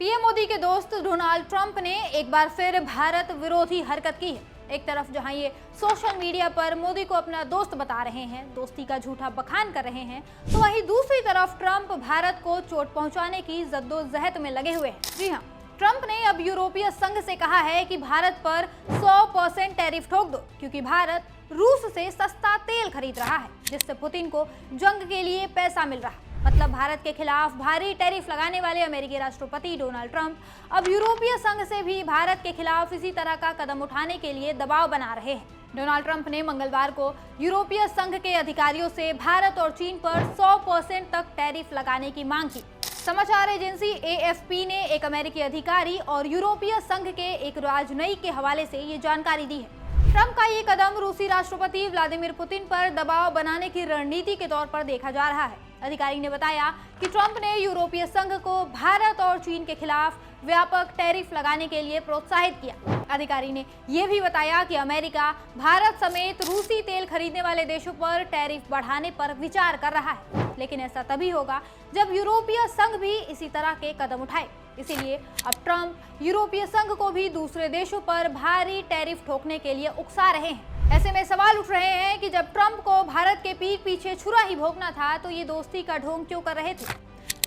PM Modi के दोस्त Donald Trump ने एक बार फिर भारत विरोधी हरकत की है। एक तरफ जहां ये सोशल मीडिया पर मोदी को अपना दोस्त बता रहे हैं, दोस्ती का झूठा बखान कर रहे हैं, तो वहीं दूसरी तरफ ट्रंप भारत को चोट पहुंचाने की जद्दोजहद में लगे हुए हैं। जी हां, ट्रंप ने अब यूरोपीय संघ से कहा है कि भारत पर 100% टैरिफ ठोक दो, क्योंकि भारत रूस से सस्ता तेल खरीद रहा है, जिससे पुतिन को जंग के लिए पैसा मिल रहा है। मतलब भारत के खिलाफ भारी टैरिफ लगाने वाले अमेरिकी राष्ट्रपति डोनाल्ड ट्रंप अब यूरोपीय संघ से भी भारत के खिलाफ इसी तरह का कदम उठाने के लिए दबाव बना रहे हैं। डोनाल्ड ट्रंप ने मंगलवार को यूरोपीय संघ के अधिकारियों से भारत और चीन पर 100% तक टैरिफ लगाने की मांग की। समाचार एजेंसी एएफपी ने एक अमेरिकी अधिकारी और यूरोपीय संघ के एक राजनयिक के हवाले से ये जानकारी दी है। ट्रंप का ये कदम रूसी राष्ट्रपति व्लादिमीर पुतिन पर दबाव बनाने की रणनीति के तौर पर देखा जा रहा है। अधिकारी ने बताया कि ट्रंप ने यूरोपीय संघ को भारत और चीन के खिलाफ व्यापक टैरिफ लगाने के लिए प्रोत्साहित किया। अधिकारी ने यह भी बताया कि अमेरिका भारत समेत रूसी तेल खरीदने वाले देशों पर टैरिफ बढ़ाने पर विचार कर रहा है, लेकिन ऐसा तभी होगा जब यूरोपीय संघ भी इसी तरह के कदम उठाए। इसीलिए अब ट्रंप यूरोपीय संघ को भी दूसरे देशों पर भारी टैरिफ ठोकने के लिए उकसा रहे हैं। ऐसे में सवाल उठ रहे हैं कि जब ट्रंप को भारत के पीठ पीछे छुरा ही भोंकना था, तो ये दोस्ती का ढोंग क्यों कर रहे थे?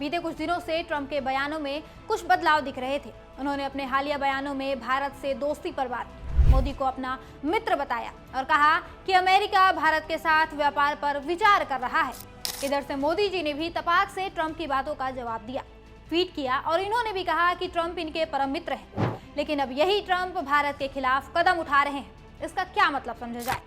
बीते कुछ दिनों से ट्रंप के बयानों में कुछ बदलाव दिख रहे थे। उन्होंने अपने हालिया बयानों में भारत से दोस्ती पर बात की, मोदी को अपना मित्र बताया और कहा कि अमेरिका भारत के साथ व्यापार पर विचार कर रहा है। इधर से मोदी जी ने भी तपाक से ट्रंप की बातों का जवाब दिया, ट्वीट किया और इन्होंने भी कहा कि ट्रंप इनके परम मित्र हैं। लेकिन अब यही ट्रंप भारत के खिलाफ कदम उठा रहे हैं। इसका क्या मतलब समझा जाए?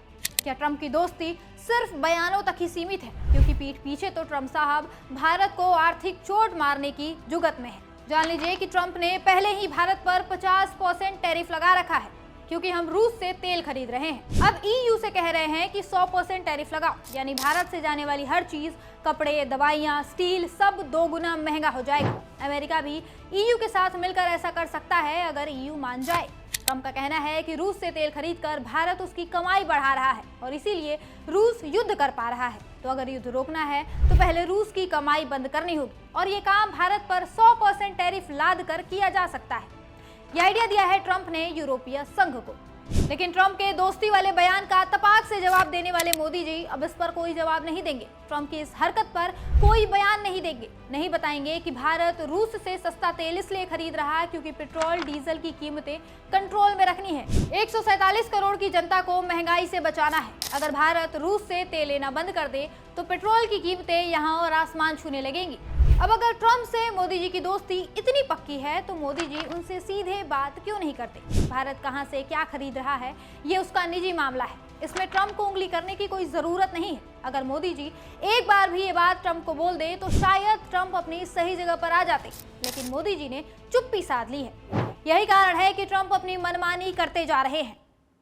क्या ट्रंप की दोस्ती सिर्फ बयानों तक ही सीमित है? क्योंकि पीठ पीछे तो ट्रंप साहब भारत को आर्थिक चोट मारने की जुगत में है। जान लीजिए कि ट्रंप ने पहले ही भारत पर 50% टैरिफ लगा रखा है, क्योंकि हम रूस से तेल खरीद रहे हैं। अब ईयू से कह रहे हैं कि 100% टैरिफ लगाओ, यानी भारत से जाने वाली हर चीज, कपड़े, दवाइयाँ, स्टील, सब 2 गुना महंगा हो जाएगा। अमेरिका भी ईयू के साथ मिलकर ऐसा कर सकता है अगर ईयू मान जाए। ट्रंप का कहना है कि रूस से तेल खरीदकर भारत उसकी कमाई बढ़ा रहा है और इसीलिए रूस युद्ध कर पा रहा है। तो अगर युद्ध रोकना है तो पहले रूस की कमाई बंद करनी होगी और ये काम भारत पर 100% टैरिफ लाद कर किया जा सकता है। यह आइडिया दिया है ट्रंप ने यूरोपीय संघ को। लेकिन ट्रंप के दोस्ती वाले बयान का तपाक से जवाब देने वाले मोदी जी अब इस पर कोई जवाब नहीं देंगे। ट्रंप की इस हरकत पर कोई बयान नहीं देंगे, नहीं बताएंगे कि भारत रूस से सस्ता तेल इसलिए खरीद रहा है क्योंकि पेट्रोल डीजल की कीमतें कंट्रोल में रखनी है। 147 करोड़ की जनता को महंगाई से बचाना है। अगर भारत रूस से तेल लेना बंद कर दे तो पेट्रोल की कीमतें यहाँ और आसमान छूने लगेंगी। अब अगर ट्रंप से मोदी जी की दोस्ती इतनी पक्की है तो मोदी जी उनसे सीधे बात क्यों नहीं करते? भारत कहां से क्या खरीद रहा है ये उसका निजी मामला है, इसमें ट्रंप को उंगली करने की कोई जरूरत नहीं है। अगर मोदी जी एक बार भी ये बात ट्रंप को बोल दे तो शायद ट्रंप अपनी सही जगह पर आ जाते, लेकिन मोदी जी ने चुप्पी साध ली है। यही कारण है कि ट्रंप अपनी मनमानी करते जा रहे हैं।